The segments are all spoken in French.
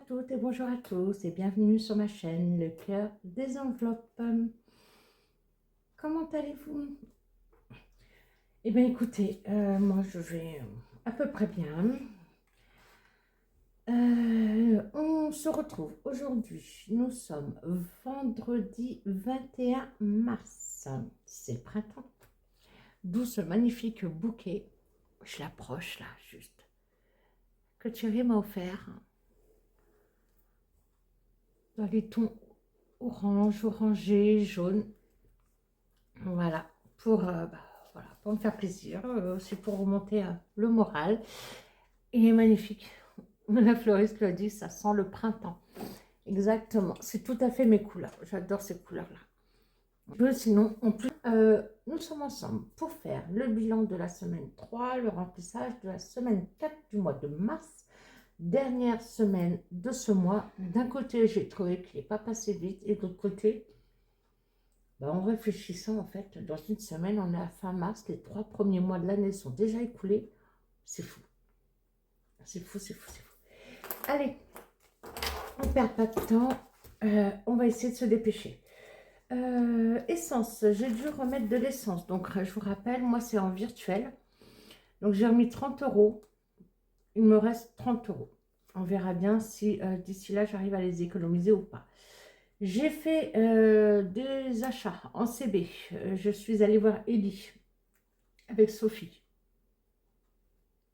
toutes et bonjour à tous et bienvenue sur ma chaîne Le Cœur des Enveloppes. Comment allez-vous? Eh bien écoutez, moi je vais à peu près bien. On se retrouve aujourd'hui, nous sommes vendredi 21 mars, c'est le printemps, d'où ce magnifique bouquet, je l'approche là juste, que Thierry m'a offert, dans les tons orange, orangé, jaune. Voilà, voilà, pour me faire plaisir, c'est pour remonter le moral. Il est magnifique. La fleuriste l'a dit, ça sent le printemps. Exactement, c'est tout à fait mes couleurs. J'adore ces couleurs-là. Sinon, en plus, nous sommes ensemble pour faire le bilan de la semaine 3, le remplissage de la semaine 4 du mois de mars. Dernière semaine de ce mois. D'un côté, j'ai trouvé qu'il n'est pas passé vite, et de l'autre côté, en réfléchissant, en fait, dans une semaine, on est à fin mars, les 3 premiers mois de l'année sont déjà écoulés. C'est fou. C'est fou, c'est fou, c'est fou. Allez, on ne perd pas de temps. On va essayer de se dépêcher. Essence, j'ai dû remettre de l'essence. Donc, je vous rappelle, moi, c'est en virtuel. Donc, j'ai remis 30 €. Il me reste 30 €. On verra bien si d'ici là, j'arrive à les économiser ou pas. J'ai fait des achats en CB. Je suis allée voir Ellie avec Sophie.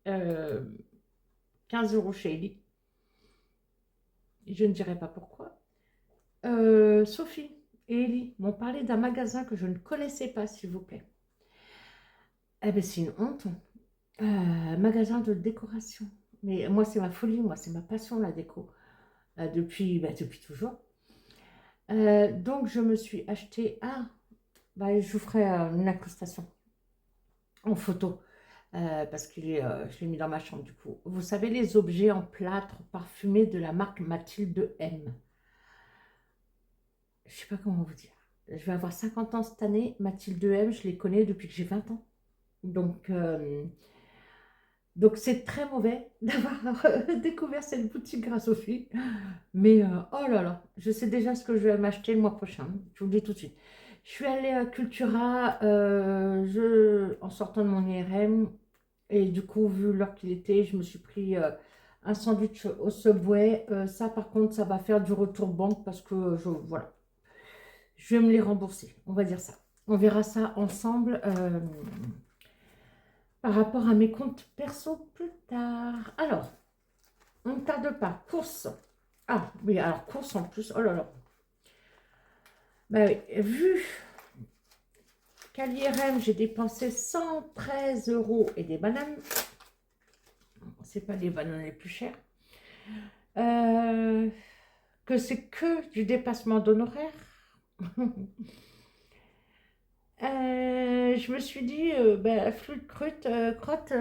15 € chez Ellie. Je ne dirai pas pourquoi. Sophie et Ellie m'ont parlé d'un magasin que je ne connaissais pas, s'il vous plaît. Eh bien, c'est une honte. Magasin de décoration. Mais moi, c'est ma folie, moi, c'est ma passion, la déco. Depuis toujours. Donc, je me suis acheté... je vous ferai une incrustation en photo. Parce que je l'ai mis dans ma chambre, du coup. Vous savez, les objets en plâtre parfumés de la marque Mathilde M. Je ne sais pas comment vous dire. Je vais avoir 50 ans cette année. Mathilde M, je les connais depuis que j'ai 20 ans. Donc c'est très mauvais d'avoir découvert cette boutique grâce aux filles. Mais oh là là, je sais déjà ce que je vais m'acheter le mois prochain. Je vous le dis tout de suite. Je suis allée à Cultura en sortant de mon IRM. Et du coup, vu l'heure qu'il était, je me suis pris un sandwich au Subway. Ça, par contre, ça va faire du retour banque parce que voilà. Je vais me les rembourser, on va dire ça. On verra ça ensemble par rapport à mes comptes perso plus tard. Alors, on ne tarde pas. Course. Ah oui, alors course en plus. Oh là là. Bah oui, vu qu'à l'IRM, j'ai dépensé 113 € et des bananes. C'est pas les bananes les plus chères. Que c'est que du dépassement d'honoraires. Je me suis dit, flûte, crotte.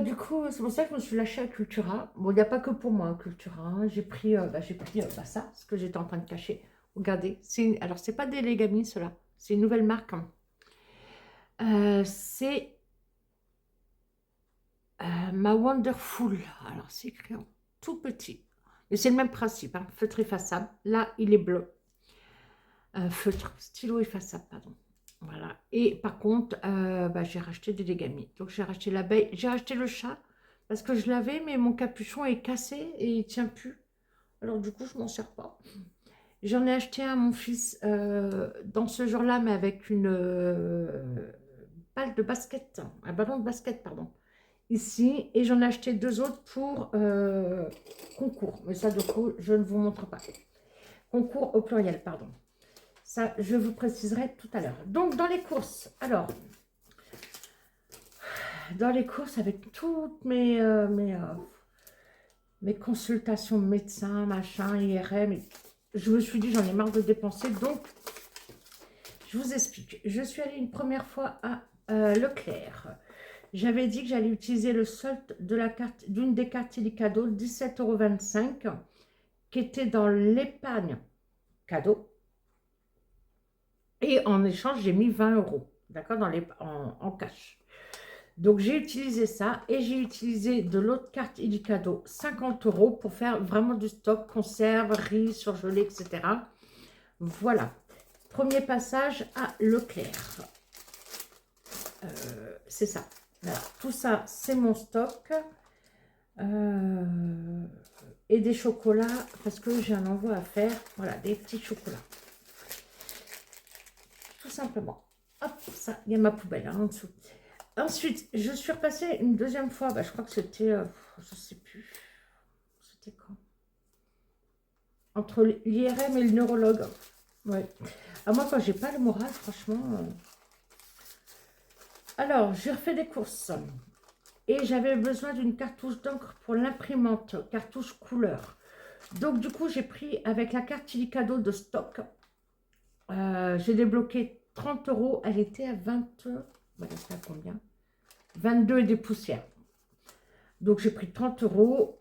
Du coup, c'est pour ça que je me suis lâchée à Cultura. Bon, il n'y a pas que pour moi, Cultura. Hein. J'ai pris ça, ce que j'étais en train de cacher. Regardez, alors c'est pas des Legami, cela. C'est une nouvelle marque. Hein. C'est Ma Wonderful. Alors, c'est écrit en tout petit. Et c'est le même principe, hein, feutre effaçable. Là, il est bleu. Feutre, stylo effaçable, pardon. Voilà. Et par contre, j'ai racheté des Legami. Donc, j'ai racheté l'abeille. J'ai racheté le chat parce que je l'avais, mais mon capuchon est cassé et il tient plus. Alors, du coup, je m'en sers pas. J'en ai acheté un à mon fils dans ce genre-là, mais avec une balle de basket, un ballon de basket, pardon, ici. Et j'en ai acheté 2 autres pour concours. Mais ça, du coup, je ne vous montre pas. Concours au pluriel, pardon. Ça, je vous préciserai tout à l'heure. Donc, dans les courses, alors, avec toutes mes consultations de médecins, machin, IRM, je me suis dit, j'en ai marre de dépenser. Donc, je vous explique. Je suis allée une première fois à Leclerc. J'avais dit que j'allais utiliser le solde de la carte, d'une des cartes cadeaux, 17,25 €, qui était dans l'épargne cadeau. Et en échange, j'ai mis 20 €, d'accord, en cash. Donc, j'ai utilisé ça et j'ai utilisé de l'autre carte Illicadeau, 50 € pour faire vraiment du stock, conserve, riz, surgelé, etc. Voilà. Premier passage à Leclerc. C'est ça. Voilà. Tout ça, c'est mon stock. Et des chocolats, parce que j'ai un envoi à faire. Voilà, des petits chocolats. Tout simplement. Hop, ça, il y a ma poubelle hein, en dessous. Ensuite, je suis repassée une deuxième fois. Bah, je crois que c'était, je sais plus. C'était quand? Entre l'IRM et le neurologue. Ouais. À moi, quand j'ai pas le moral, franchement. Alors, j'ai refait des courses. Et j'avais besoin d'une cartouche d'encre pour l'imprimante, cartouche couleur. Donc, du coup, j'ai pris avec la carte Illicadeau de stock. J'ai débloqué 30 €. Elle était à 20. Voilà, c'est à combien? 22 et des poussières. Donc, j'ai pris 30 €.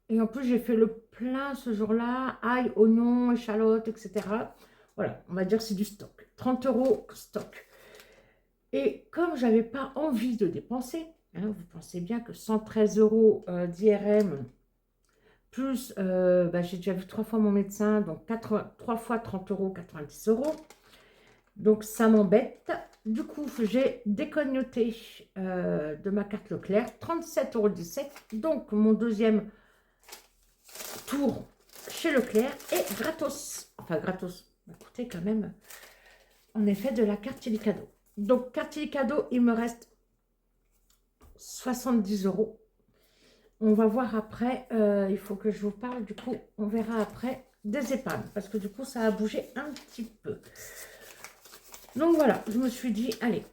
Et en plus, j'ai fait le plein ce jour-là. Ail, oignons, échalotes, etc. Voilà, on va dire c'est du stock. 30 € stock. Et comme je n'avais pas envie de dépenser, hein, vous pensez bien que 113 € d'IRM, plus j'ai déjà vu 3 fois mon médecin, donc 3 fois 30 €, 90 €. Donc ça m'embête. Du coup, j'ai décognoté de ma carte Leclerc 37,17 €. Donc mon deuxième tour chez Leclerc est gratos. Enfin gratos, ça m'a coûté quand même en effet de la carte Illicadeau. Donc carte Illicadeau, il me reste 70 €. On va voir après, il faut que je vous parle, du coup, on verra après des épargnes, parce que du coup, ça a bougé un petit peu. Donc voilà, je me suis dit, allez,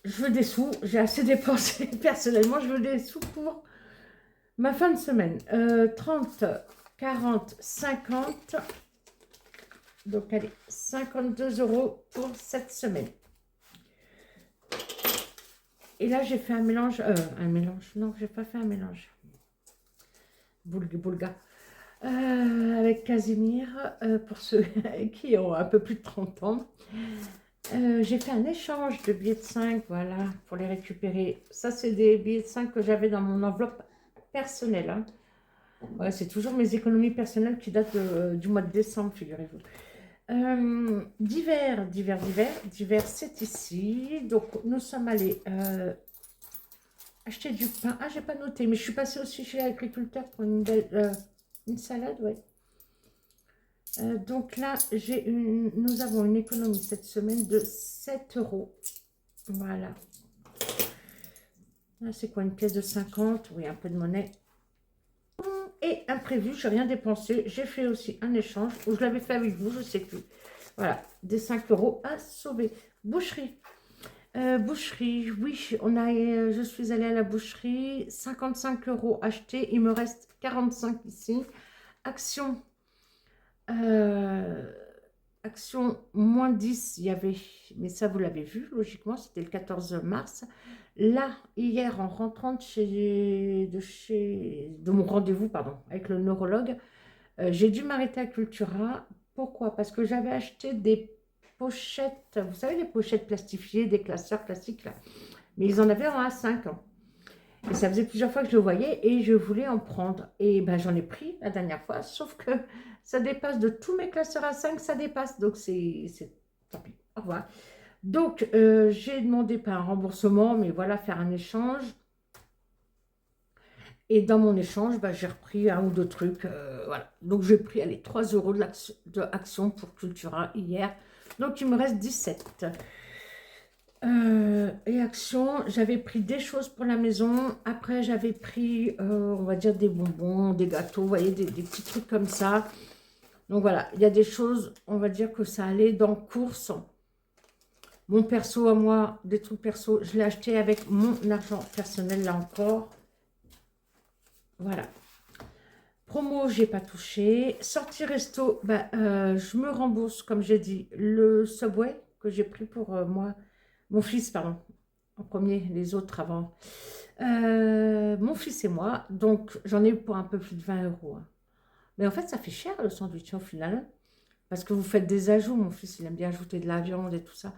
je veux des sous, j'ai assez dépensé personnellement, je veux des sous pour ma fin de semaine. 30, 40, 50, donc allez, 52 € pour cette semaine. Et là, j'ai fait un mélange, non, j'ai pas fait un mélange. Boulga. Avec Casimir, pour ceux qui ont un peu plus de 30 ans. J'ai fait un échange de billets de 5, voilà, pour les récupérer. Ça, c'est des billets de 5 que j'avais dans mon enveloppe personnelle. Hein. Ouais, c'est toujours mes économies personnelles qui datent du mois de décembre, figurez-vous. Divers, c'est ici. Donc, nous sommes allés acheter du pain. Ah, j'ai pas noté, mais je suis passée aussi chez l'agriculteur pour une belle une salade, ouais. Donc là, nous avons une économie cette semaine de 7 €. Voilà. Là, c'est quoi, une pièce de 50? Oui, un peu de monnaie. Et imprévu, je n'ai rien dépensé. J'ai fait aussi un échange, ou je l'avais fait avec vous, je ne sais plus. Voilà, des 5 € à sauver. Boucherie. Boucherie, oui, je suis allée à la boucherie. 55 € achetés, il me reste 45 ici. Action. Action moins 10, il y avait, mais ça vous l'avez vu, logiquement, c'était le 14 mars. Là, hier, en rentrant de mon rendez-vous, pardon, avec le neurologue, j'ai dû m'arrêter à Cultura. Pourquoi? Parce que j'avais acheté des pochettes, vous savez, les pochettes plastifiées, des classeurs classiques, là. Mais ils en avaient en A5. Hein. Et ça faisait plusieurs fois que je le voyais et je voulais en prendre. Et ben, j'en ai pris la dernière fois, sauf que ça dépasse de tous mes classeurs A5, ça dépasse. Donc, c'est tant pis. Au revoir. Donc, j'ai demandé pas un remboursement, mais voilà, faire un échange. Et dans mon échange, bah, j'ai repris un ou deux trucs. Voilà. Donc, j'ai pris, allez, 3 € de action pour Cultura hier. Donc, il me reste 17. Et action, j'avais pris des choses pour la maison. Après, j'avais pris, on va dire, des bonbons, des gâteaux, vous voyez, des petits trucs comme ça. Donc voilà, il y a des choses, on va dire que ça allait dans course. Mon perso à moi, des trucs perso, je l'ai acheté avec mon argent personnel, là encore. Voilà. Promo, j'ai pas touché. Sortie resto, bah, je me rembourse, comme j'ai dit, le Subway que j'ai pris pour moi. Mon fils, pardon, en premier, les autres avant. Mon fils et moi, donc j'en ai eu pour un peu plus de 20 €. Hein. Mais en fait, ça fait cher le sandwich au final, parce que vous faites des ajouts. Mon fils, il aime bien ajouter de la viande et tout ça.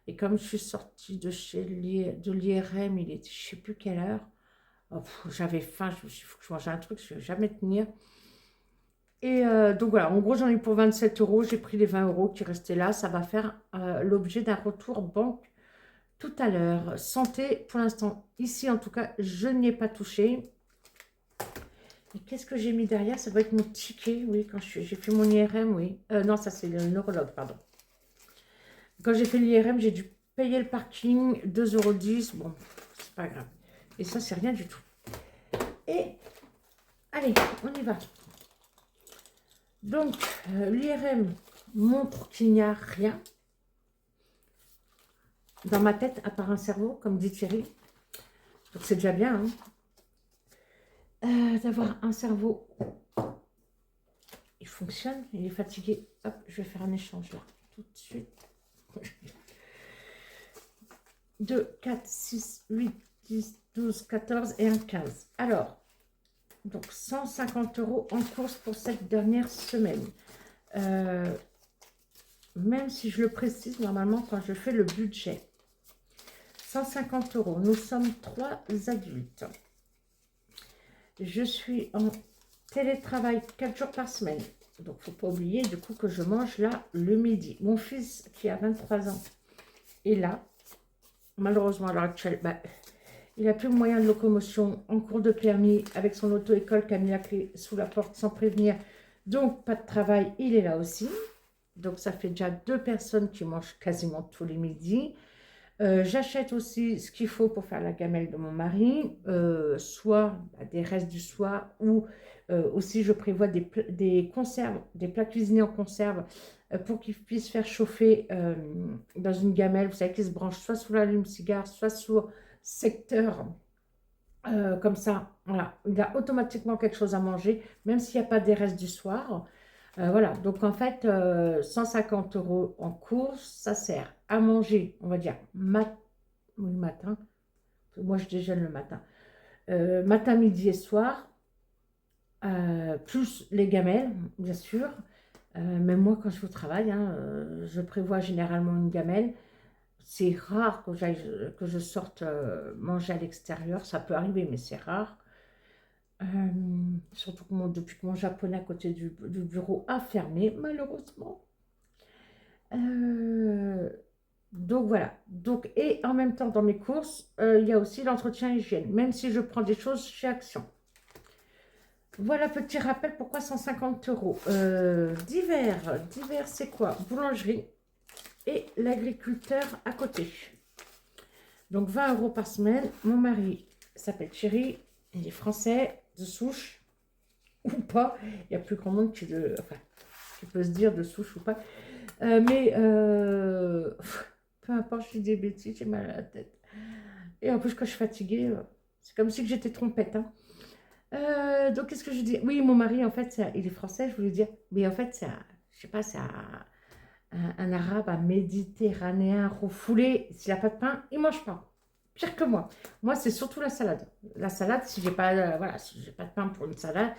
Et comme je suis sortie de chez de l'IRM, il était je sais plus quelle heure. Oh, j'avais faim, je me suis dit, il faut que je mange un truc, je ne vais jamais tenir. Et donc voilà, en gros, j'en ai eu pour 27 euros. J'ai pris les 20 euros qui restaient là. Ça va faire l'objet d'un retour banque tout à l'heure. Santé, pour l'instant, ici en tout cas, je n'y ai pas touché. Et qu'est-ce que j'ai mis derrière? Ça doit être mon ticket, oui, quand j'ai fait mon IRM, oui. Non, ça c'est le neurologue, pardon. Quand j'ai fait l'IRM, j'ai dû payer le parking, 2,10 €. Bon, c'est pas grave. Et ça, c'est rien du tout. Et, allez, on y va. Donc, l'IRM montre qu'il n'y a rien dans ma tête, à part un cerveau, comme dit Thierry. Donc, c'est déjà bien, hein, d'avoir un cerveau. Il fonctionne, il est fatigué. Hop, je vais faire un échange là, tout de suite. 2, 4, 6, 8, 10, 12, 14 et un 15. Alors, donc 150 € en course pour cette dernière semaine. Même si je le précise normalement quand je fais le budget. 150 €. Nous sommes 3 adultes. Je suis en télétravail 4 jours par semaine. Donc, il ne faut pas oublier du coup que je mange là le midi. Mon fils qui a 23 ans est là. Malheureusement, à l'heure actuelle, il n'a plus de moyen de locomotion en cours de permis avec son auto-école qui a mis la clé sous la porte sans prévenir. Donc, pas de travail, il est là aussi. Donc, ça fait déjà 2 personnes qui mangent quasiment tous les midis. J'achète aussi ce qu'il faut pour faire la gamelle de mon mari, soit des restes du soir ou aussi je prévois des conserves, des plats cuisinés en conserve pour qu'ils puissent faire chauffer dans une gamelle, vous savez, qui se branche soit sous l'allume-cigare, soit sur secteur. Comme ça, voilà, il a automatiquement quelque chose à manger, même s'il n'y a pas des restes du soir. Voilà, donc en fait, 150 € en course, ça sert à manger, on va dire, le matin. Moi, je déjeune le matin. Matin, midi et soir, plus les gamelles, bien sûr. Même moi, quand je vais au travail, hein, je prévois généralement une gamelle. C'est rare que je sorte manger à l'extérieur. Ça peut arriver, mais c'est rare. Surtout que depuis que mon japonais à côté du bureau a fermé, malheureusement. Donc voilà. Donc, et en même temps, dans mes courses, il y a aussi l'entretien hygiène, même si je prends des choses chez Action. Voilà, petit rappel, pourquoi 150 €. Divers, c'est quoi? Boulangerie et l'agriculteur à côté. Donc 20 € par semaine. Mon mari s'appelle Thierry, il est français, de souche, ou pas. Il n'y a plus grand monde qui peut se dire de souche ou pas. Mais peu importe, je dis des bêtises, j'ai mal à la tête. Et en plus, quand je suis fatiguée, c'est comme si j'étais trompette. Hein. Donc, qu'est-ce que je dis? Oui, mon mari, en fait, il est français, je voulais dire. Mais en fait, je sais pas, c'est un arabe, un méditerranéen refoulé. S'il n'a pas de pain, il ne mange pas. Pire que moi. Moi, c'est surtout la salade. La salade, si j'ai pas, voilà, si j'ai pas de pain pour une salade,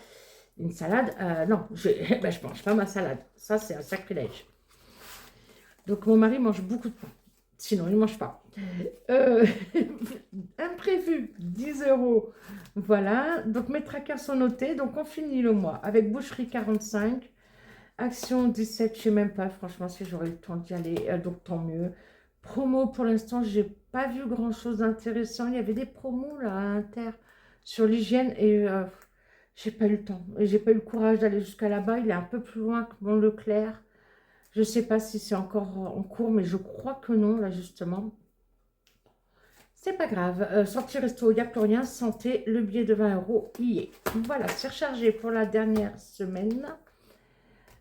non, je mange pas ma salade. Ça, c'est un sacrilège. Donc, mon mari mange beaucoup de pain. Sinon, il ne mange pas. Imprévu, 10 €. Voilà. Donc, mes trackers sont notés. Donc, on finit le mois avec boucherie 45. Action 17, je ne sais même pas. Franchement, si j'aurais le temps d'y aller, donc tant mieux. Promo, pour l'instant, je n'ai pas vu grand-chose d'intéressant. Il y avait des promos là, à Inter sur l'hygiène et j'ai pas eu le temps. Et j'ai pas eu le courage d'aller jusqu'à là-bas. Il est un peu plus loin que mon Leclerc. Je ne sais pas si c'est encore en cours, mais je crois que non, là, justement. C'est pas grave. Sortie resto, il n'y a plus rien. Santé, le billet de 20 € y est. Voilà, c'est rechargé pour la dernière semaine.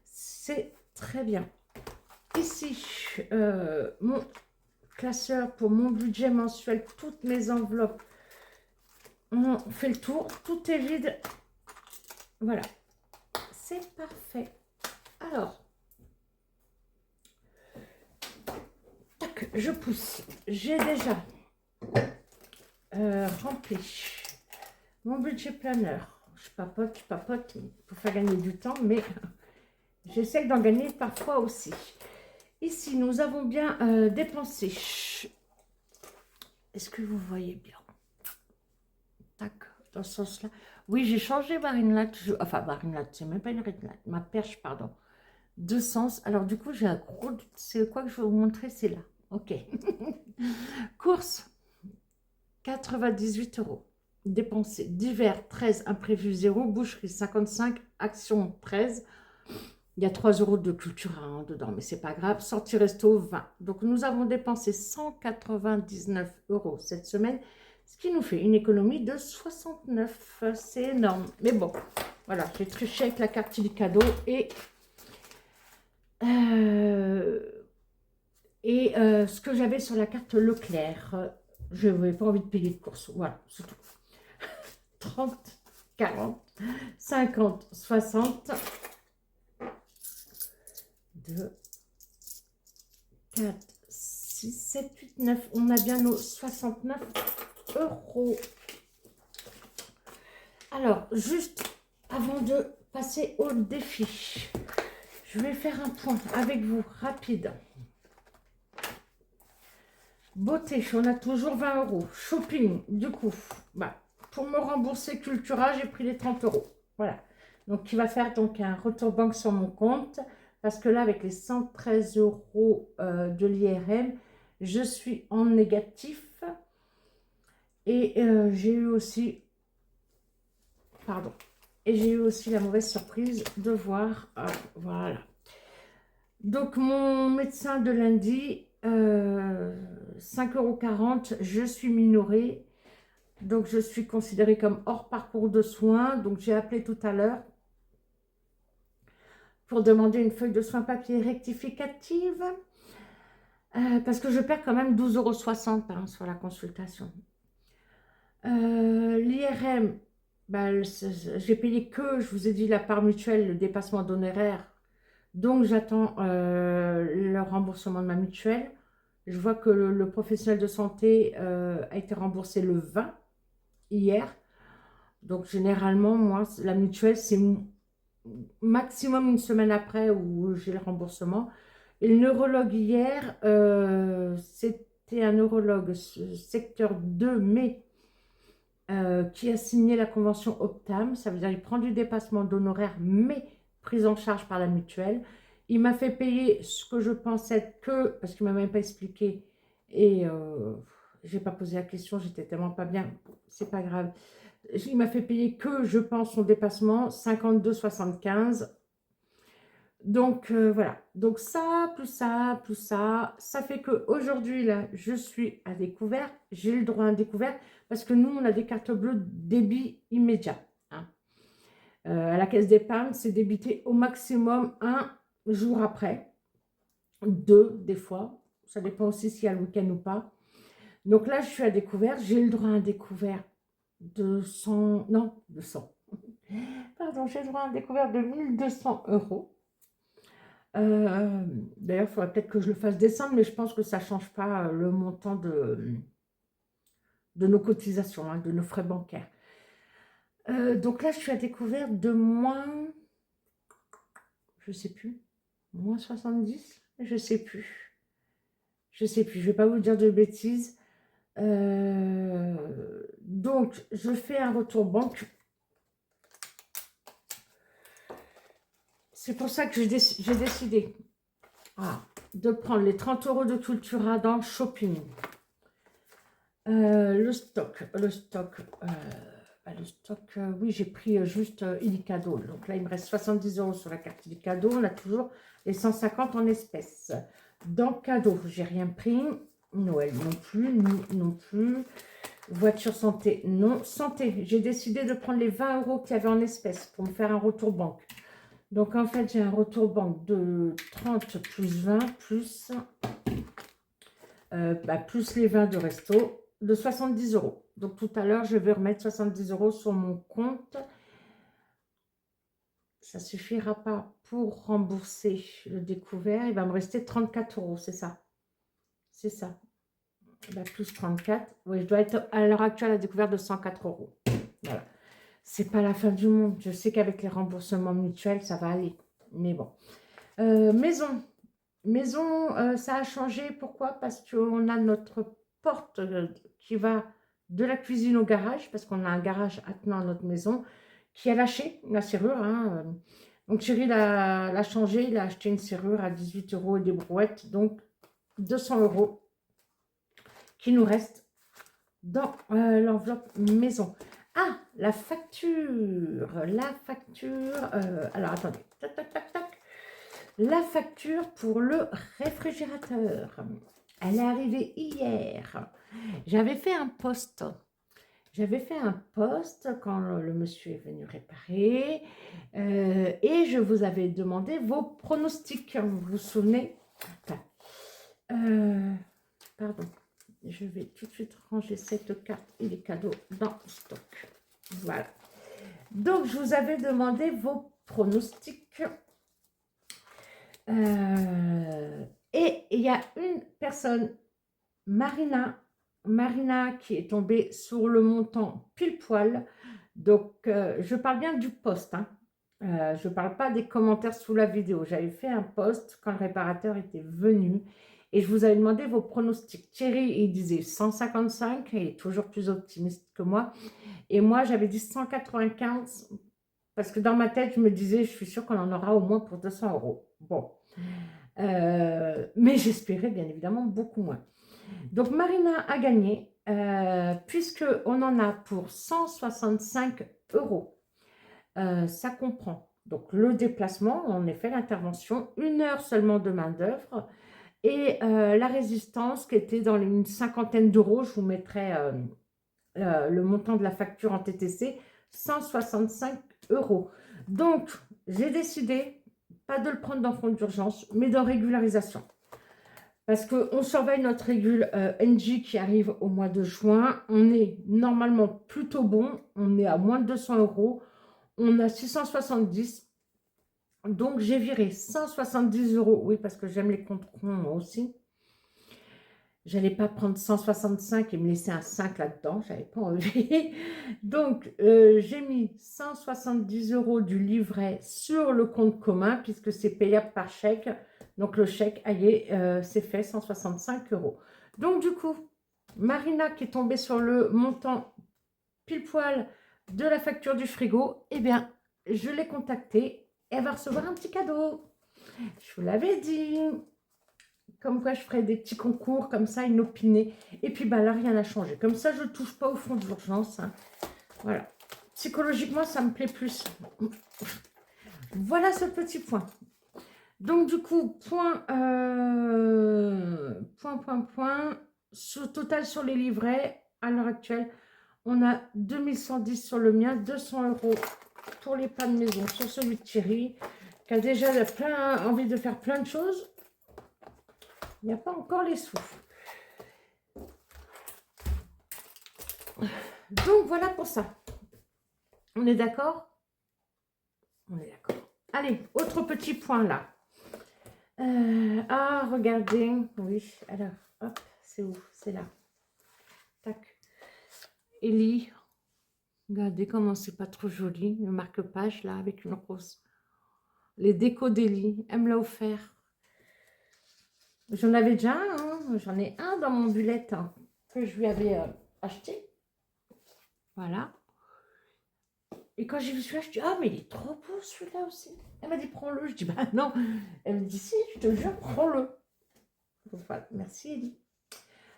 C'est très bien. Ici, mon classeur pour mon budget mensuel, toutes mes enveloppes. On fait le tour. Tout est vide. Voilà. C'est parfait. Alors. Je pousse. J'ai déjà rempli mon budget planeur. Je papote pour faire gagner du temps, mais j'essaie d'en gagner parfois aussi. Ici, nous avons bien dépensé. Est-ce que vous voyez bien? Tac, dans ce sens-là. Oui, j'ai changé ma ring light. Enfin, ma ring light, c'est même pas une ring light. Ma perche, pardon. De sens. Alors, du coup, j'ai un gros... C'est quoi que je vais vous montrer? C'est là. Ok. Course, 98 €. Dépensé. Divers, 13. Imprévu, 0. Boucherie, 55. Action, 13. Il y a 3 € de culture dedans, mais c'est pas grave. Sortie resto, 20. Donc, nous avons dépensé 199 € cette semaine, ce qui nous fait une économie de 69. C'est énorme. Mais bon, voilà, j'ai triché avec la carte cadeau ce que j'avais sur la carte Leclerc. Je n'avais pas envie de payer de course. Voilà, c'est tout. 30, 40, 50, 60... 2, 4, 6, 7, 8, 9. On a bien nos 69 €. Alors, juste avant de passer au défi, je vais faire un point avec vous rapide. Beauté, on a toujours 20 €. Shopping, du coup, pour me rembourser Cultura, j'ai pris les 30 €. Voilà. Donc, qui va faire donc un retour banque sur mon compte. Parce que là, avec les 113 € de l'IRM, je suis en négatif. Et j'ai eu aussi... Pardon. Et j'ai eu aussi la mauvaise surprise de voir... voilà. Donc, mon médecin de lundi, 5,40 €, je suis minorée. Donc, je suis considérée comme hors parcours de soins. Donc, j'ai appelé tout à l'heure pour demander une feuille de soins papier rectificative. Parce que je perds quand même 12,60 € sur la consultation. L'IRM, j'ai payé que, je vous ai dit, la part mutuelle, le dépassement d'honoraires. Donc, j'attends le remboursement de ma mutuelle. Je vois que le professionnel de santé a été remboursé le 20 hier. Donc, généralement, moi, la mutuelle, c'est maximum une semaine après où j'ai le remboursement. Et le neurologue hier, c'était un neurologue secteur 2, mais qui a signé la convention Optam. Ça veut dire qu'il prend du dépassement d'honoraires, mais prise en charge par la mutuelle. Il m'a fait payer ce que je pensais que, parce qu'il ne m'a même pas expliqué, et je n'ai pas posé la question, j'étais tellement pas bien, c'est pas grave. Il m'a fait payer que, je pense, son dépassement, 52,75 €. Donc, voilà. Donc, ça, plus ça, plus ça, ça fait qu'aujourd'hui, là, je suis à découvert. J'ai le droit à un découvert parce que nous, on a des cartes bleues débit immédiat. Hein. À la caisse d'épargne, c'est débité au maximum un jour après. 2, des fois. Ça dépend aussi s'il y a le week-end ou pas. Donc là, je suis à découvert. J'ai le droit à un découvert de 100... Non, de 100. Pardon, j'ai le droit à un découvert de 1200 €. D'ailleurs, il faudrait peut-être que je le fasse descendre, mais je pense que ça ne change pas le montant de nos cotisations, hein, de nos frais bancaires. Donc là, je suis à découvert de moins, je ne sais plus, moins 70, je ne sais plus. Je ne sais plus, je ne vais pas vous dire de bêtises. Donc, je fais un retour banque. C'est pour ça que j'ai décidé de prendre les 30 € de Cultura dans le shopping. Le stock, oui, j'ai pris juste Illicadeau. Donc là, il me reste 70 € sur la carte Illicadeau. On a toujours les 150 en espèces. Dans cadeau, j'ai rien pris. Noël non plus, nous non plus. Voiture santé, non. Santé, j'ai décidé de prendre les 20 € qu'il y avait en espèces pour me faire un retour banque. Donc en fait, j'ai un retour banque de 30 plus 20 plus, plus les 20 de resto de 70 €. Donc tout à l'heure, je vais remettre 70 € sur mon compte. Ça ne suffira pas pour rembourser le découvert. Il va me rester 34 €, c'est ça. C'est ça. Plus 34. Oui, je dois être à l'heure actuelle à la découverte de 104 €. Voilà. C'est pas la fin du monde. Je sais qu'avec les remboursements mutuels, ça va aller. Mais bon. Maison. Maison, ça a changé. Pourquoi? Parce qu'on a notre porte qui va de la cuisine au garage, parce qu'on a un garage attenant à notre maison, qui a lâché la serrure. Hein. Donc Thierry l'a changé, il a acheté une serrure à 18 € et des brouettes, donc 200 € qui nous reste dans l'enveloppe maison. Ah, la facture, alors attendez, tac, tac, tac, tac. La facture pour le réfrigérateur, elle est arrivée hier. J'avais fait un post. Quand le monsieur est venu réparer et je vous avais demandé vos pronostics. Vous vous souvenez? Enfin, pardon, je vais tout de suite ranger cette carte et les cadeaux dans le stock. Voilà. Donc, je vous avais demandé vos pronostics. Et il y a une personne, Marina, qui est tombée sur le montant pile poil. Donc, je parle bien du post. Hein. Je ne parle pas des commentaires sous la vidéo. J'avais fait un post quand le réparateur était venu et je vous avais demandé vos pronostics. Thierry, il disait 155, il est toujours plus optimiste que moi. Et moi, j'avais dit 195 parce que dans ma tête, je me disais, je suis sûre qu'on en aura au moins pour 200 €. Bon. Mais j'espérais bien évidemment beaucoup moins. Donc Marina a gagné puisqu'on en a pour 165 €. Ça comprend donc le déplacement, en effet l'intervention, 1 heure seulement de main d'œuvre et la résistance qui était dans une cinquantaine d'euros. Je vous mettrai le montant de la facture en TTC, 165 €. Donc j'ai décidé pas de le prendre dans fonds d'urgence, mais dans régularisation. Parce qu'on surveille notre régule NJ qui arrive au mois de juin. On est normalement plutôt bon. On est à moins de 200 €. On a 670. Donc, j'ai viré 170 €. Oui, parce que j'aime les comptes ronds moi aussi. J'allais pas prendre 165 et me laisser un 5 là-dedans. J'avais pas envie. Donc, j'ai mis 170 € du livret sur le compte commun puisque c'est payable par chèque. Donc, le chèque, allez, c'est fait, 165 €. Donc, du coup, Marina qui est tombée sur le montant pile poil de la facture du frigo, eh bien, je l'ai contactée. Elle va recevoir un petit cadeau. Je vous l'avais dit. Comme quoi, je ferai des petits concours comme ça, inopinés. Et puis, bah, là, rien n'a changé. Comme ça, je ne touche pas au fond d'urgence. Hein. Voilà. Psychologiquement, ça me plaît plus. Voilà ce petit point. Donc, du coup, point. Total sur les livrets, à l'heure actuelle, on a 2110 sur le mien, 200 € pour les pas de maison sur celui de Thierry, qui a déjà envie de faire plein de choses. Il n'y a pas encore les sous. Donc, voilà pour ça. On est d'accord? On est d'accord. Allez, autre petit point là. Regardez. Oui, alors, hop, c'est où? C'est là. Tac. Ellie. Regardez comment c'est pas trop joli. Le marque-page là, avec une rose. Les décos d'Ellie. Elle me l'a offert. J'en avais déjà un. Hein. J'en ai un dans mon bullet hein, que je lui avais acheté. Voilà. Et quand j'ai vu celui-là, je dis, ah, mais il est trop beau celui-là aussi. Elle m'a dit, prends-le. Je dis, bah non. Elle me dit, si, je te jure, prends-le. Donc voilà, merci Ellie.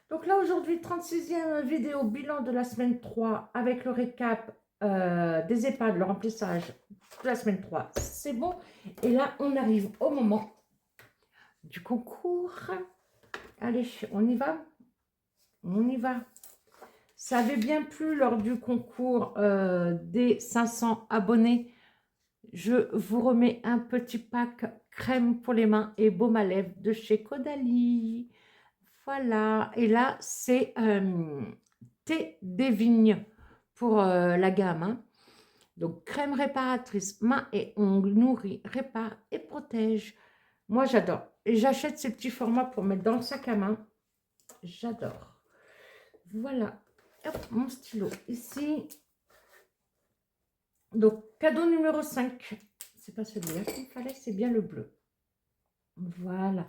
Donc là, aujourd'hui, 36e vidéo, bilan de la semaine 3 avec le récap des EHPAD, le remplissage de la semaine 3. C'est bon. Et là, on arrive au moment du concours. Allez, on y va. On y va. Ça avait bien plu lors du concours des 500 abonnés. Je vous remets un petit pack crème pour les mains et baume à lèvres de chez Caudalie. Voilà. Et là, c'est thé des vignes pour la gamme. Hein. Donc, crème réparatrice, mains et ongles, nourrit, répare et protège. Moi, j'adore. Et j'achète ces petits formats pour mettre dans le sac à main. J'adore. Voilà. Hop, mon stylo ici. Donc, cadeau numéro 5. C'est pas celui-là qu'il fallait, c'est bien le bleu. Voilà.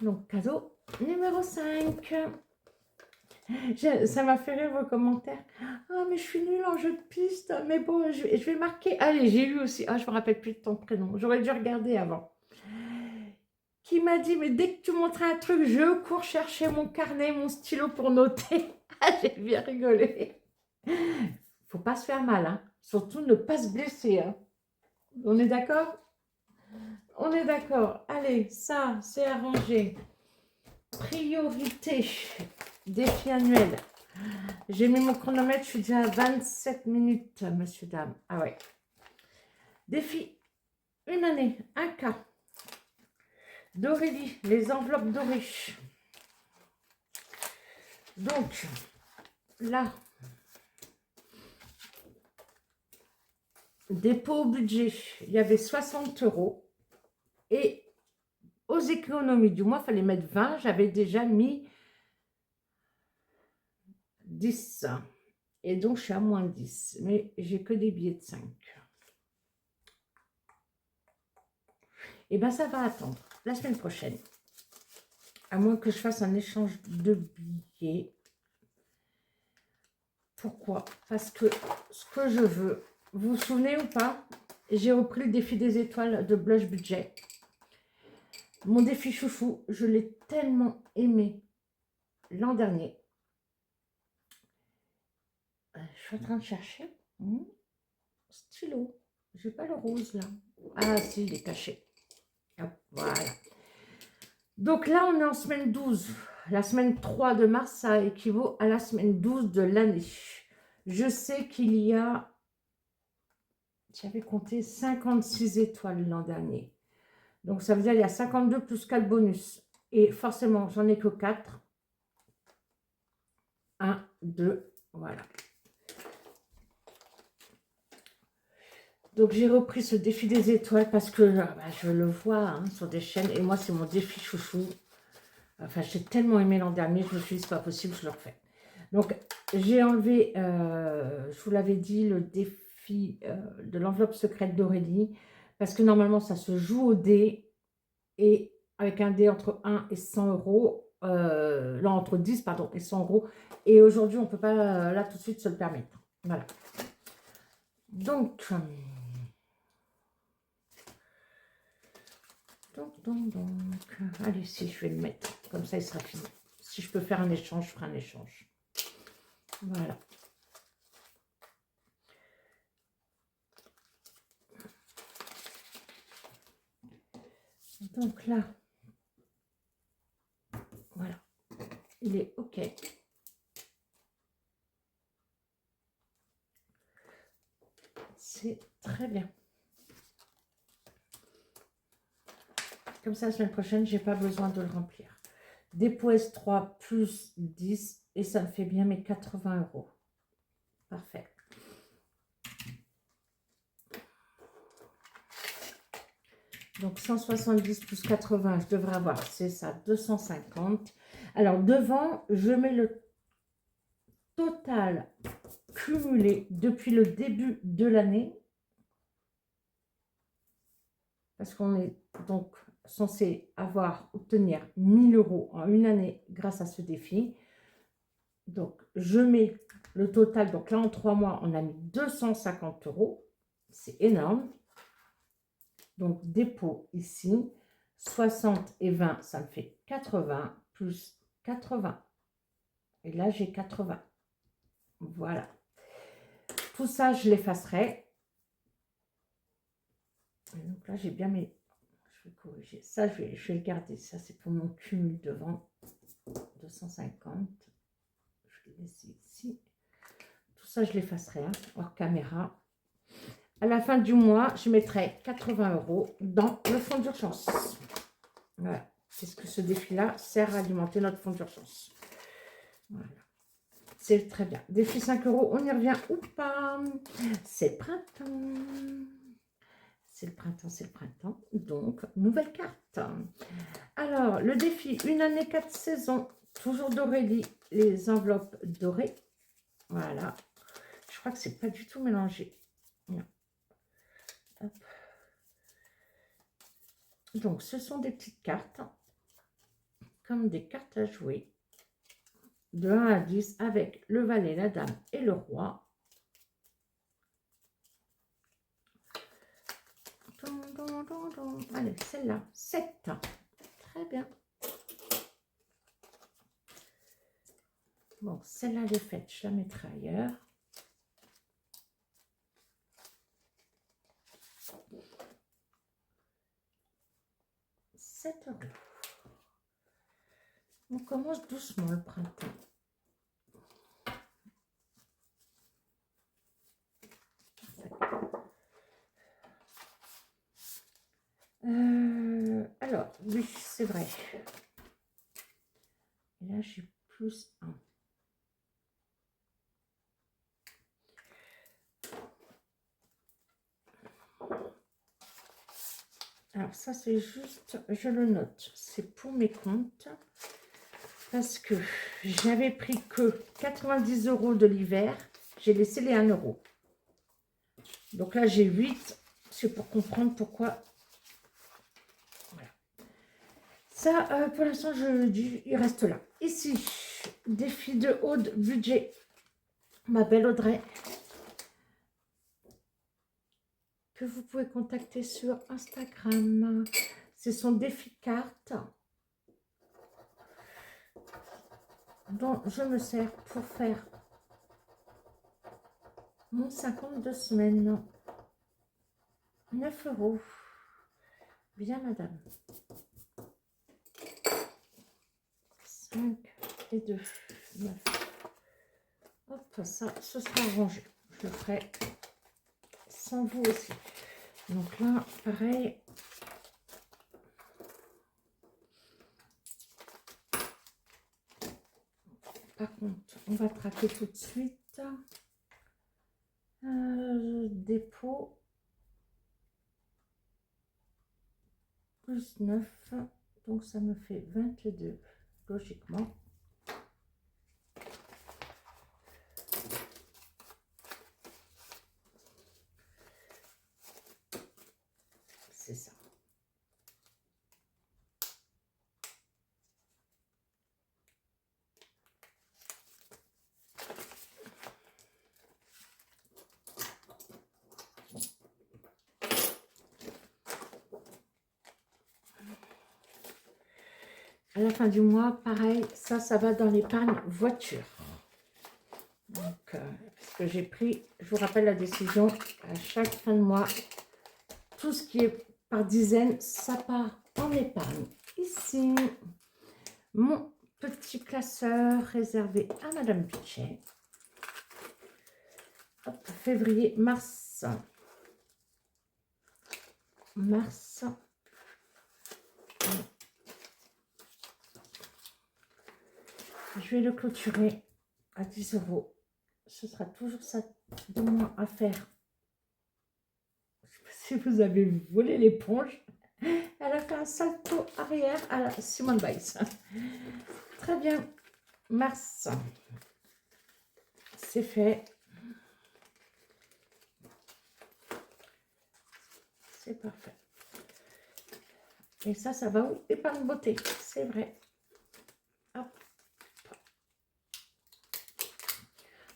Donc, cadeau numéro 5. Ça m'a fait rire vos commentaires. Ah, mais je suis nulle en jeu de piste. Mais bon, je vais marquer. Allez, j'ai eu aussi. Ah, je me rappelle plus de ton prénom. J'aurais dû regarder avant. Qui m'a dit, mais dès que tu montres un truc, je cours chercher mon carnet, mon stylo pour noter. Ah, j'ai bien rigolé. Faut pas se faire mal, hein. Surtout ne pas se blesser, hein. On est d'accord? On est d'accord. Allez, ça, c'est arrangé. Priorité. Défi annuel. J'ai mis mon chronomètre, je suis déjà à 27 minutes, monsieur, dame. Ah ouais. Défi, une année, un cas. D'Aurélie, les enveloppes dorées. Donc, là, dépôt au budget, il y avait 60 €. Et aux économies du mois, il fallait mettre 20. J'avais déjà mis 10. Et donc, je suis à moins 10. Mais j'ai que des billets de 5. Et bien, ça va attendre la semaine prochaine. À moins que je fasse un échange de billets. Pourquoi? Parce que ce que je veux, vous vous souvenez ou pas, j'ai repris le défi des étoiles de Blush Budget. Mon défi chouchou, je l'ai tellement aimé l'an dernier. Je suis en train de chercher. Stylo. J'ai pas le rose là. Ah si, il est caché. Hop, voilà. Donc là, on est en semaine 12. La semaine 3 de mars, ça équivaut à la semaine 12 de l'année. Je sais qu'il y a, j'avais compté 56 étoiles l'an dernier. Donc ça veut dire qu'il y a 52 plus 4 bonus. Et forcément, j'en ai que 4. 1, 2, voilà. Donc j'ai repris ce défi des étoiles parce que je le vois hein, sur des chaînes. Et moi, c'est mon défi chouchou. Enfin, j'ai tellement aimé l'an dernier, je me suis dit, c'est pas possible, je le refais. Donc, j'ai enlevé, je vous l'avais dit, le défi de l'enveloppe secrète d'Aurélie. Parce que normalement, ça se joue au dé. Et avec un dé entre 1 et 100 €. Non, entre 10, pardon, et 100 €. Et aujourd'hui, on ne peut pas, là, tout de suite, se le permettre. Voilà. Donc, allez, si je vais le mettre, comme ça il sera fini. Si je peux faire un échange, je ferai un échange. Voilà. Donc là, voilà, il est OK. C'est très bien. Comme ça, la semaine prochaine, j'ai pas besoin de le remplir. Dépôt S3 plus 10 et ça me fait bien mes 80 €. Parfait. Donc 170 plus 80, je devrais avoir, c'est ça, 250. Alors devant, je mets le total cumulé depuis le début de l'année. Parce qu'on est donc censé obtenir 1000 € en une année grâce à ce défi. Donc je mets le total, donc là en 3 mois, on a mis 250 €. C'est énorme. Donc, dépôt ici, 60 et 20, ça me fait 80, plus 80. Et là, j'ai 80. Voilà. Tout ça, je l'effacerai. Donc là, j'ai bien mes... Je vais corriger. Ça, je vais le garder. Ça, c'est pour mon cumul devant. 250. Je vais laisser ici. Tout ça, je l'effacerai hein, hors caméra. À la fin du mois, je mettrai 80 € dans le fonds d'urgence. Voilà. C'est ce que ce défi-là sert à alimenter notre fonds d'urgence. Voilà. C'est très bien. Défi 5 €, on y revient ou pas? C'est le printemps. C'est le printemps, c'est le printemps. Donc, nouvelle carte. Alors, le défi, une année, 4 saisons. Toujours d'Aurélie, les enveloppes dorées. Voilà. Je crois que c'est pas du tout mélangé. Non. Hop. Donc, ce sont des petites cartes, comme des cartes à jouer, de 1 à 10, avec le valet, la dame et le roi. Allez, celle-là, 7. Très bien. Bon, celle-là, elle est faite, je la mettrai ailleurs. €7. On commence doucement le printemps. Alors, oui, c'est vrai. Et là, j'ai plus 1. Alors, ça, c'est juste, je le note, c'est pour mes comptes. Parce que j'avais pris que 90 € de l'hiver. J'ai laissé les 1 €. Donc là, j'ai 8. C'est pour comprendre pourquoi. Voilà. Ça, pour l'instant, je dis, il reste là. Ici, défi de haut budget. Ma belle Audrey, que vous pouvez contacter sur Instagram. C'est son défi carte dont je me sers pour faire mon 52 semaines. 9 €. Bien, madame. 5 et 2. 9. Hop, ça, ce sera rangé. Je le ferai sans vous aussi. Donc là, pareil. Par contre, on va traquer tout de suite. Dépôt. Plus 9. Donc ça me fait 22, logiquement. C'est ça. À la fin du mois, pareil, ça va dans l'épargne voiture. Donc, ce que j'ai pris, je vous rappelle la décision, à chaque fin de mois, tout ce qui est par dizaines, ça part en épargne. Ici, mon petit classeur réservé à Madame Budget. Hop, février, mars. Mars. Je vais le clôturer à 10 €. Ce sera toujours ça de moins à faire. Je sais pas si vous avez volé l'éponge. Elle a fait un salto arrière à la Simone Biles. Très bien. Mars. C'est fait. C'est parfait. Et ça va où? Épargne beauté. C'est vrai. Hop.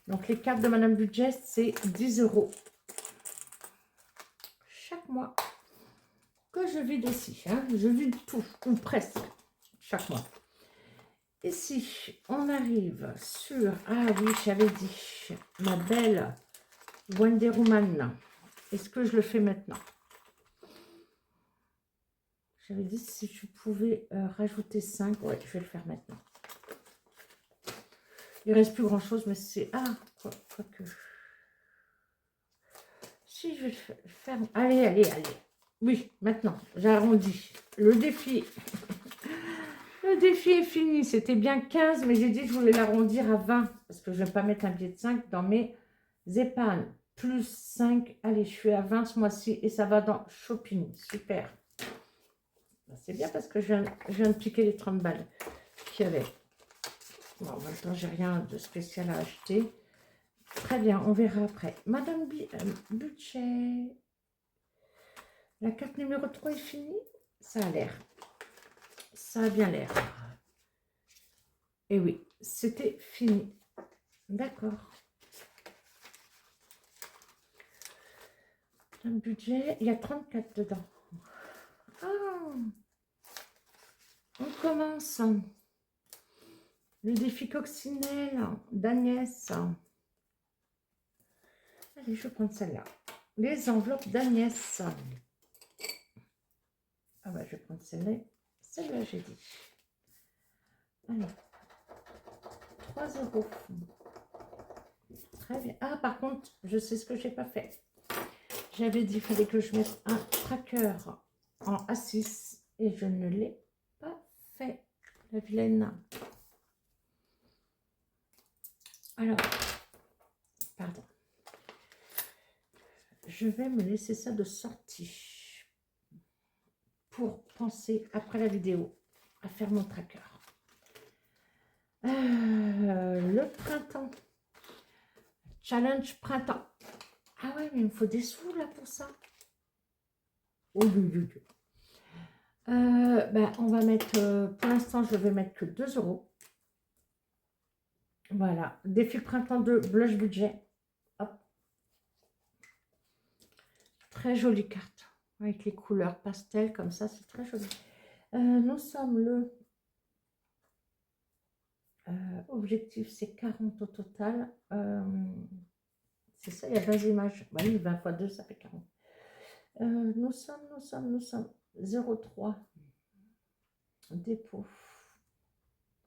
Donc, les cartes de Madame Budget, c'est 10 € chaque mois que je vide aussi. Hein. Je vide tout, ou presque, chaque mois. Ici, on arrive sur... Ah oui, j'avais dit, ma belle Wonder Woman. Est-ce que je le fais maintenant? J'avais dit si je pouvais rajouter 5. Ouais, je vais le faire maintenant. Il ne reste plus grand-chose, mais c'est... Ah, quoi que... Si, je vais le faire... Allez, allez, allez. Oui, maintenant, j'arrondis. Le défi... Le défi est fini. C'était bien 15, mais j'ai dit que je voulais l'arrondir à 20. Parce que je ne vais pas mettre un billet de 5 dans mes épargnes. Plus 5. Allez, je suis à 20 ce mois-ci et ça va dans shopping. Super. C'est bien parce que je viens de piquer les 30 balles qu'il y avait. Bon, en même temps, j'ai rien de spécial à acheter. Très bien, on verra après. Madame Budget. La carte numéro 3 est finie. Ça a l'air. Ça a bien l'air. Et oui, c'était fini. D'accord. Un budget, il y a 34 dedans. Ah, on commence. Le défi coccinelle d'Agnès. Allez, je vais prendre celle-là. Les enveloppes d'Agnès. Ah bah, je vais prendre celle-là. Celle-là, j'ai dit. Allez. 3 €. Très bien. Ah, par contre, je sais ce que j'ai pas fait. J'avais dit qu'il fallait que je mette un tracker en A6 et je ne l'ai pas fait. La vilaine. Alors, pardon. Je vais me laisser ça de sortie pour penser après la vidéo à faire mon tracker. Le printemps. Challenge printemps. Ah ouais, mais il me faut des sous là pour ça. Oh, ben, on va mettre, pour l'instant, je vais mettre que 2 €. Voilà, défi printemps de blush budget. Hop. Très jolie carte, avec les couleurs pastel comme ça, c'est très joli. Nous sommes le objectif, c'est 40 au total. C'est ça, il y a 20 images. Oui, 20 x 2, ça fait 40. Nous sommes 0,3 dépôt.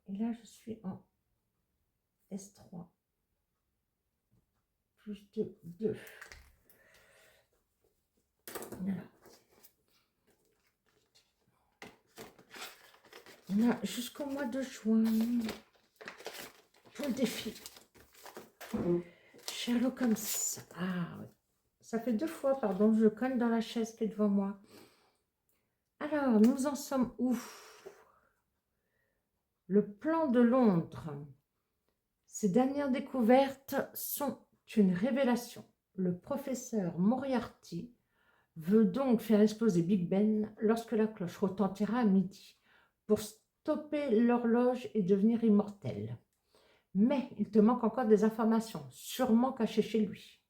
Et là, je suis en S3. Plus de 2. Voilà. On a jusqu'au mois de juin pour le défi. Sherlock Holmes. Ah oui. Ça fait 2 fois, pardon, je cogne dans la chaise qui est devant moi. Alors, nous en sommes où? Le plan de Londres. Ces dernières découvertes sont une révélation. Le professeur Moriarty veut donc faire exploser Big Ben lorsque la cloche retentira à midi pour stopper l'horloge et devenir immortel. Mais il te manque encore des informations, sûrement cachées chez lui.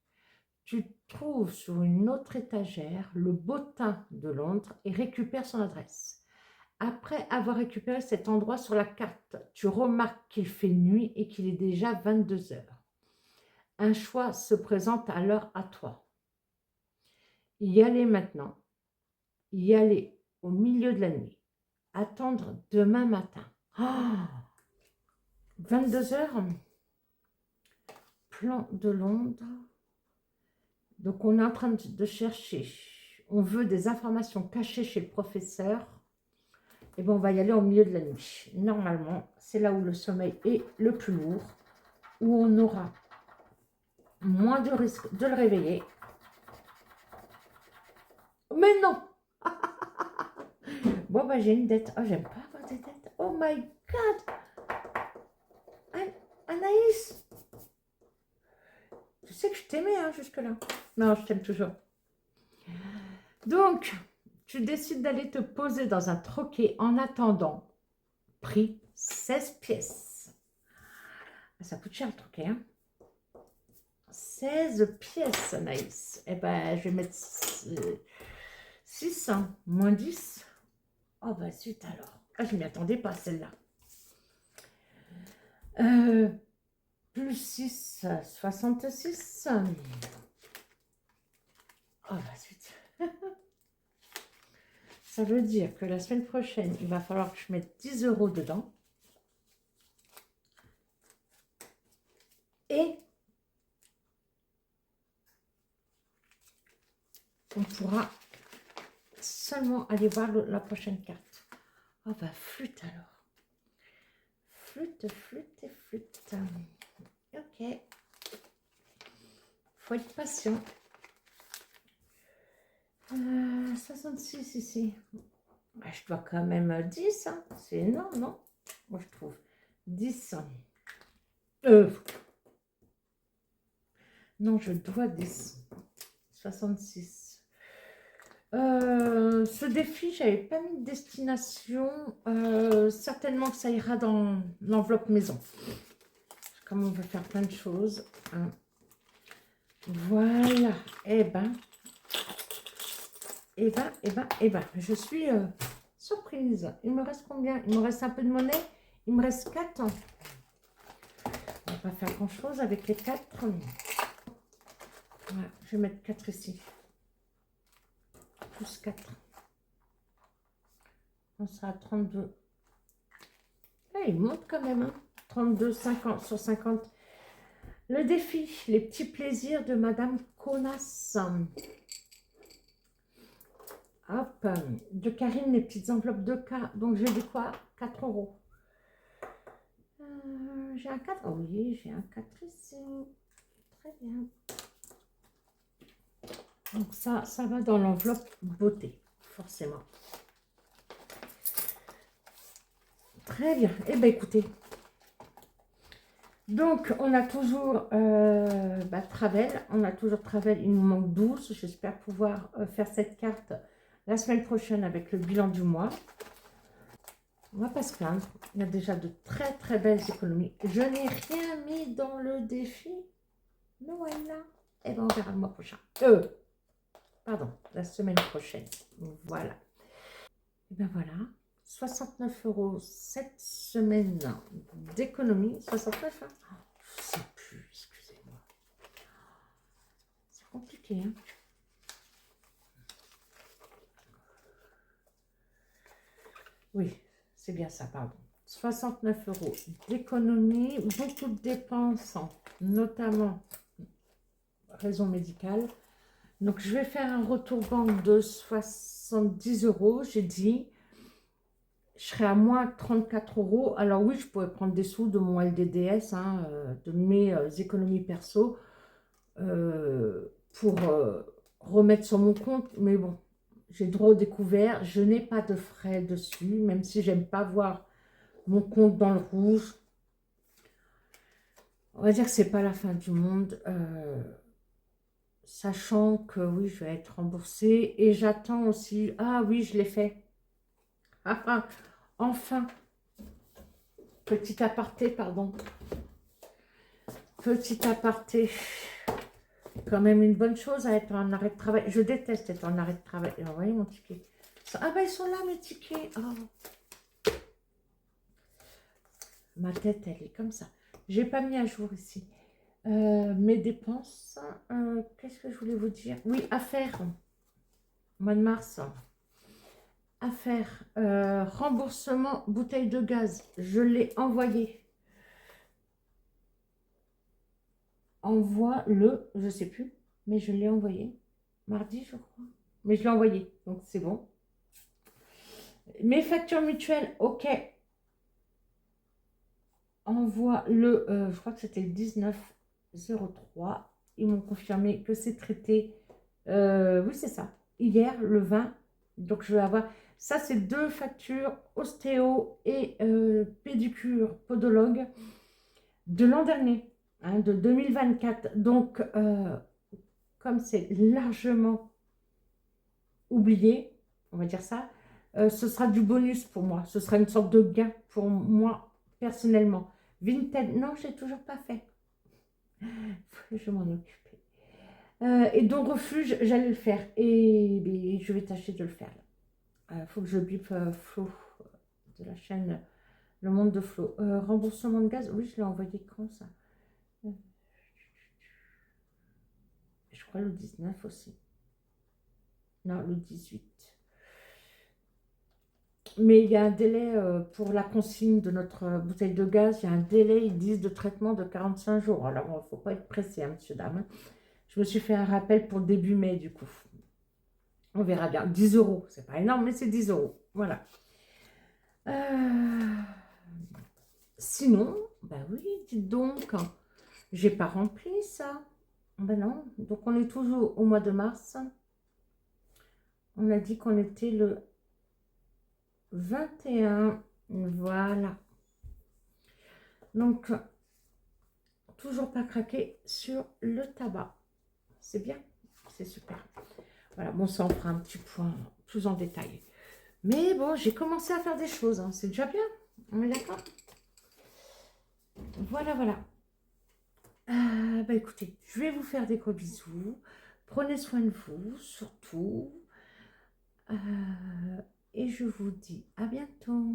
Tu trouves sur une autre étagère le bottin de Londres et récupères son adresse. Après avoir récupéré cet endroit sur la carte, tu remarques qu'il fait nuit et qu'il est déjà 22 heures. Un choix se présente alors à toi. Y aller maintenant, y aller au milieu de la nuit, attendre demain matin. Oh, 22 heures, plan de Londres. Donc on est en train de chercher, on veut des informations cachées chez le professeur. Et bien on va y aller au milieu de la nuit. Normalement, c'est là où le sommeil est le plus lourd, où on aura moins de risque de le réveiller. Mais non. Bon, bah j'ai une dette. Oh, j'aime pas avoir des dettes. Oh my God. Anaïs. Tu sais que je t'aimais hein, jusque-là. Non, je t'aime toujours. Donc, tu décides d'aller te poser dans un troquet en attendant. Prix 16 pièces. Ça coûte cher le troquet, hein. 16 pièces, Anaïs. Eh ben, je vais mettre 6, hein, moins 10. Oh, bah, zut alors. Ah, je ne m'y attendais pas, celle-là. Plus 6, 66. Oh, bah, zut. Ça veut dire que la semaine prochaine, il va falloir que je mette 10 € dedans. Et on pourra seulement aller voir la prochaine carte. Oh bah flûte alors. Flûte, flûte et flûte. Ok. Faut être patient. 66 ici. Bah, je dois quand même 10. Hein. C'est énorme, non? Moi je trouve. 10. Non, je dois 10. 66. Ce défi, j'avais pas mis de destination. Certainement que ça ira dans l'enveloppe maison. Comme on veut faire plein de choses. Hein. Voilà. Je suis surprise. Il me reste combien? Il me reste un peu de monnaie. Il me reste 4. On va pas faire grand chose avec les 4. Voilà, je vais mettre 4 ici. Plus 4. On sera à 32. Ah, il monte quand même. Hein. 32, 50 sur 50. Le défi, les petits plaisirs de Madame Conas. Hop, de Karine, les petites enveloppes de K. Donc j'ai dit quoi? 4 euros. J'ai un 4. Oh oui, j'ai un 4 ici. Très bien. Donc ça va dans l'enveloppe beauté, forcément. Très bien. Eh bien, écoutez. Donc, on a toujours Travel. On a toujours Travel. Il nous manque 12. J'espère pouvoir faire cette carte la semaine prochaine avec le bilan du mois. On va pas se plaindre. Il y a déjà de très très belles économies. Je n'ai rien mis dans le défi Noël. Et bien, on verra le mois prochain. Pardon, la semaine prochaine. Voilà. Et bien voilà. 69 € cette semaine d'économie. 69, hein? Je ne sais plus, excusez-moi. C'est compliqué, hein? Oui, c'est bien ça, pardon. 69 € d'économie, beaucoup de dépenses, notamment raison médicale. Donc, je vais faire un retour banque de 70 €, j'ai dit. Je serai à moins 34 €. Alors oui, je pourrais prendre des sous de mon LDDS, hein, de mes économies perso, pour remettre sur mon compte. Mais bon, j'ai droit au découvert. Je n'ai pas de frais dessus, même si j'aime pas voir mon compte dans le rouge. On va dire que c'est pas la fin du monde. Sachant que oui, je vais être remboursée. Et j'attends aussi... Ah oui, je l'ai fait. Enfin. Petit aparté, pardon. Petit aparté. Quand même une bonne chose à être en arrêt de travail. Je déteste être en arrêt de travail. Alors, voyez mon ticket. Ah ben, ils sont là, mes tickets. Oh. Ma tête, elle est comme ça. J'ai pas mis à jour ici. Mes dépenses. Qu'est-ce que je voulais vous dire? Oui, affaires. Mois de mars. Affaires. Remboursement bouteille de gaz. Je l'ai envoyé. Envoie le, je sais plus, mais je l'ai envoyé. Mardi, je crois. Mais je l'ai envoyé, donc c'est bon. Mes factures mutuelles, ok. Envoie le, je crois que c'était le 19/03. Ils m'ont confirmé que c'est traité. Oui, c'est ça. Hier, le 20. Donc, je vais avoir... Ça, c'est 2 factures ostéo et pédicure podologue de l'an dernier, hein, de 2024. Donc, comme c'est largement oublié, on va dire ça, ce sera du bonus pour moi. Ce sera une sorte de gain pour moi personnellement. Vinted, non, j'ai toujours pas fait. Je m'en occuper. Et donc refuge, j'allais le faire. Et je vais tâcher de le faire. Il faut que je bip Flo de la chaîne Le Monde de Flo. Remboursement de gaz, oui, je l'ai envoyé quand ça? Je crois le 19 aussi. Non, le 18. Mais il y a un délai pour la consigne de notre bouteille de gaz. Il y a un délai, ils disent, de traitement de 45 jours. Alors, il ne faut pas être pressé, hein, monsieur, dame. Je me suis fait un rappel pour début mai, du coup. On verra bien. 10 €. C'est pas énorme, mais c'est 10 €. Voilà. Sinon, bah oui, dites donc. J'ai pas rempli ça. Ben non. Donc, on est toujours au mois de mars. On a dit qu'on était le 21. Voilà. Donc, toujours pas craqué sur le tabac. C'est bien, c'est super. Voilà, bon, ça on fera un petit point plus en détail. Mais bon, j'ai commencé à faire des choses, hein, c'est déjà bien. On est d'accord? Voilà, voilà. Bah écoutez, je vais vous faire des gros bisous. Prenez soin de vous, surtout. Et je vous dis à bientôt.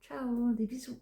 Ciao, des bisous.